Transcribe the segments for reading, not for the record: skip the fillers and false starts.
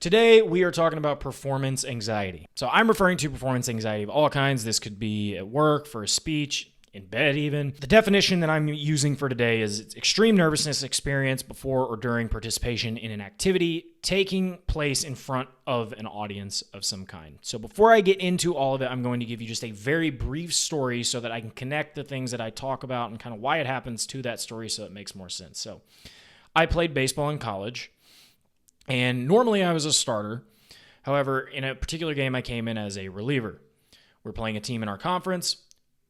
Today, we are talking about performance anxiety. So I'm referring to performance anxiety of all kinds. This could be at work, for a speech, in bed even. The definition that I'm using for today is extreme nervousness experienced before or during participation in an activity taking place in front of an audience of some kind. So before I get into all of it, I'm going to give you just a very brief story so that I can connect the things that I talk about and kind of why it happens to that story so it makes more sense. So I played baseball in college. And normally I was a starter. However, in a particular game, I came in as a reliever. We're playing a team in our conference,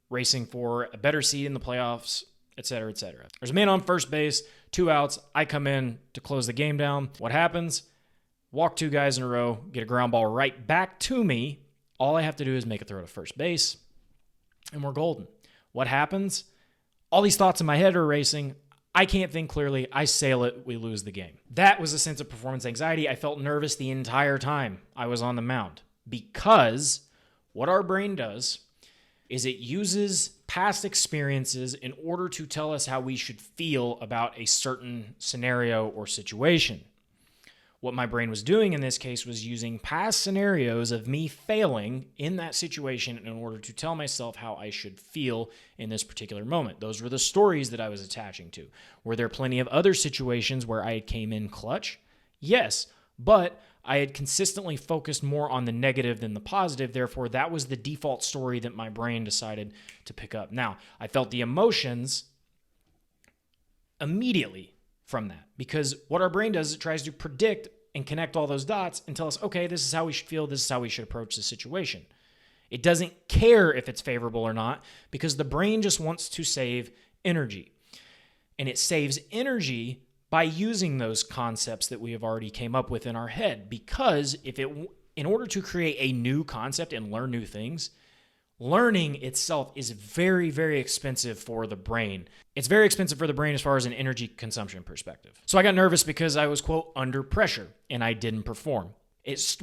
racing for a better seed in the playoffs, et cetera, et cetera. There's a man on first base, 2 outs. I come in to close the game down. What happens? Walk 2 guys in a row, get a ground ball right back to me. All I have to do is make a throw to first base, and we're golden. What happens? All these thoughts in my head are racing. I can't think clearly. I sail it. We lose the game. That was a sense of performance anxiety. I felt nervous the entire time I was on the mound because what our brain does is it uses past experiences in order to tell us how we should feel about a certain scenario or situation. What my brain was doing in this case was using past scenarios of me failing in that situation in order to tell myself how I should feel in this particular moment. Those were the stories that I was attaching to. Were there plenty of other situations where I came in clutch? Yes, but I had consistently focused more on the negative than the positive. Therefore, that was the default story that my brain decided to pick up. Now, I felt the emotions immediately from that, because what our brain does is it tries to predict and connect all those dots and tell us, okay, this is how we should feel, this is how we should approach the situation. It doesn't care if it's favorable or not, because the brain just wants to save energy. And it saves energy by using those concepts that we have already came up with in our head, because in order to create a new concept and learn new things, learning itself is very, very expensive for the brain. It's very expensive for the brain as far as an energy consumption perspective. So I got nervous because I was, quote, under pressure and I didn't perform.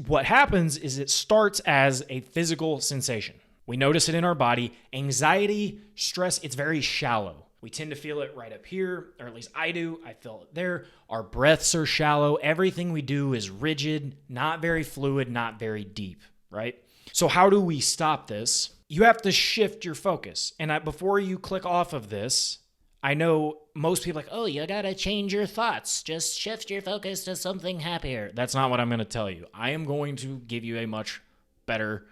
What happens is it starts as a physical sensation. We notice it in our body. Anxiety, stress, it's very shallow. We tend to feel it right up here, or at least I do. I feel it there. Our breaths are shallow. Everything we do is rigid, not very fluid, not very deep, right? So how do we stop this? You have to shift your focus. And before you click off of this, I know most people are like, oh, you got to change your thoughts. Just shift your focus to something happier. That's not what I'm going to tell you. I am going to give you a much better,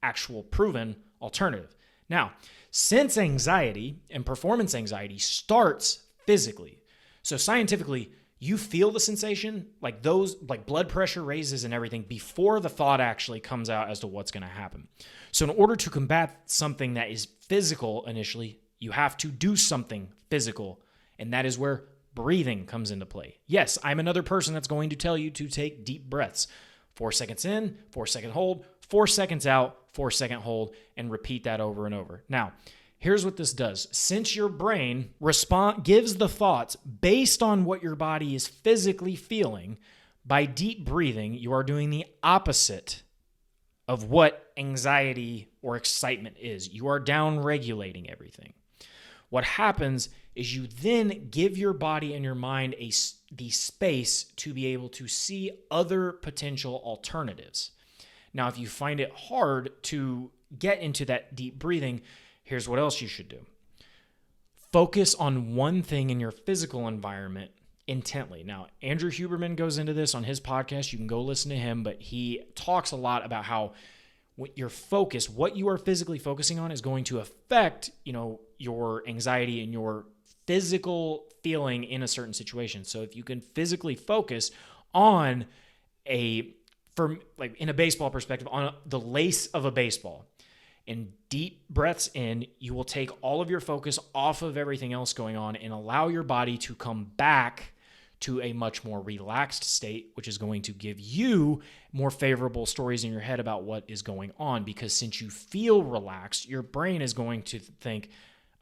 actual proven alternative. Now, since anxiety and performance anxiety starts physically, so scientifically, you feel the sensation, like blood pressure raises and everything before the thought actually comes out as to what's going to happen. So in order to combat something that is physical initially, you have to do something physical. And that is where breathing comes into play. Yes, I'm another person that's going to tell you to take deep breaths. 4 seconds in, 4 second hold, 4 seconds out, 4 second hold, and repeat that over and over. Now, here's what this does. Since your brain gives the thoughts based on what your body is physically feeling, by deep breathing, you are doing the opposite of what anxiety or excitement is. You are down-regulating everything. What happens is you then give your body and your mind the space to be able to see other potential alternatives. Now, if you find it hard to get into that deep breathing, here's what else you should do. Focus on one thing in your physical environment intently. Now, Andrew Huberman goes into this on his podcast. You can go listen to him, but he talks a lot about how your focus, what you are physically focusing on, is going to affect, your anxiety and your physical feeling in a certain situation. So if you can physically focus on in a baseball perspective, on the lace of a baseball, and deep breaths in, you will take all of your focus off of everything else going on and allow your body to come back to a much more relaxed state, which is going to give you more favorable stories in your head about what is going on. Because since you feel relaxed, your brain is going to think,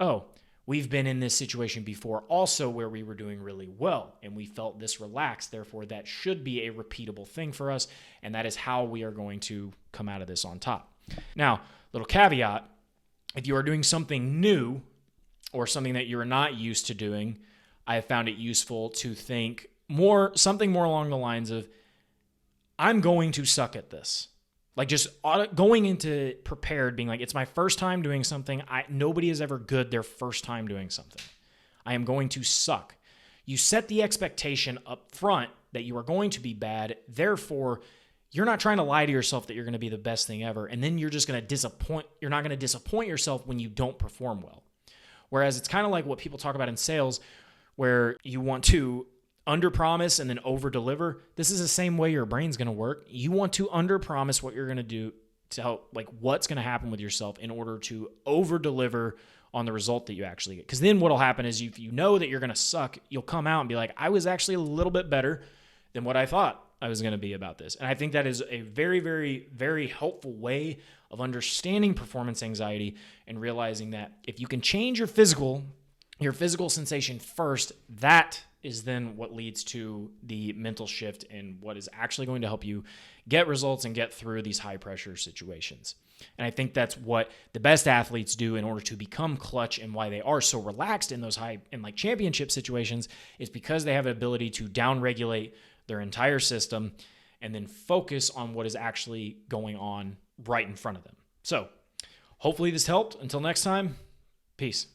oh, we've been in this situation before also where we were doing really well and we felt this relaxed. Therefore, that should be a repeatable thing for us. And that is how we are going to come out of this on top. Now, little caveat, if you are doing something new or something that you're not used to doing, I have found it useful to think something more along the lines of, I'm going to suck at this. Like just going into prepared, being like, it's my first time doing something. Nobody is ever good their first time doing something. I am going to suck. You set the expectation up front that you are going to be bad. Therefore, you're not trying to lie to yourself that you're going to be the best thing ever. And then you're just going to disappoint. You're not going to disappoint yourself when you don't perform well. Whereas it's kind of like what people talk about in sales, where you want to under-promise and then over-deliver. This is the same way your brain's going to work. You want to under-promise what you're going to do to help, like what's going to happen with yourself in order to over-deliver on the result that you actually get. Because then what'll happen is if you know that you're going to suck, you'll come out and be like, I was actually a little bit better than what I thought I was going to be about this. And I think that is a very, very, very helpful way of understanding performance anxiety and realizing that if you can change your physical sensation first, that is then what leads to the mental shift and what is actually going to help you get results and get through these high pressure situations. And I think that's what the best athletes do in order to become clutch, and why they are so relaxed in those high and like championship situations is because they have the ability to down regulate their entire system and then focus on what is actually going on right in front of them. So hopefully this helped. Until next time, peace.